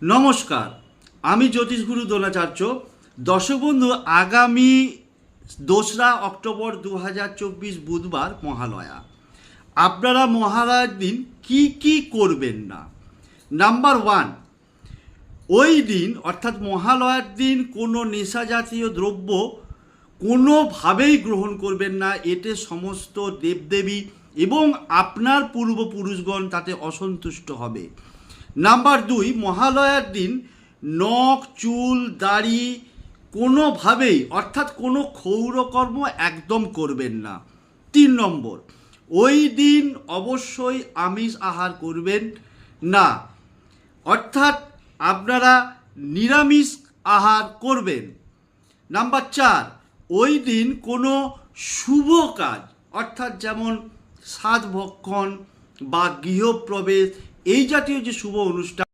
নমস্কার, আমি জ্যোতিষগুরু দ্রোণাচার্য। দর্শক বন্ধু, আগামী 2রা অক্টোবর 2024 বুধবার মহালয়া। আপনারা মহালয়ার দিন কি করবেন না। নাম্বার 1, ওই দিন অর্থাৎ মহালয়ার দিন কোনো নেশা জাতীয় দ্রব্য কোনোভাবেই গ্রহণ করবেন না। এতে সমস্ত দেবদেবী এবং আপনার পূর্বপুরুষগণ তাতে অসন্তুষ্ট হবে। নাম্বার 2, মহালয়ার দিন নখ, চুল, দাড়ি কোনোভাবেই অর্থাৎ কোনো ক্ষৌরকর্ম একদম করবেন না। 3 নম্বর, ওই দিন অবশ্যই আমিষ আহার করবেন না, অর্থাৎ আপনারা নিরামিষ আহার করবেন। নাম্বার 4, ওই দিন কোনো শুভ কাজ অর্থাৎ যেমন সাধ ভক্ষণ বা গৃহপ্রবেশ এই জাতীয় যে শুভ অনুষ্ঠান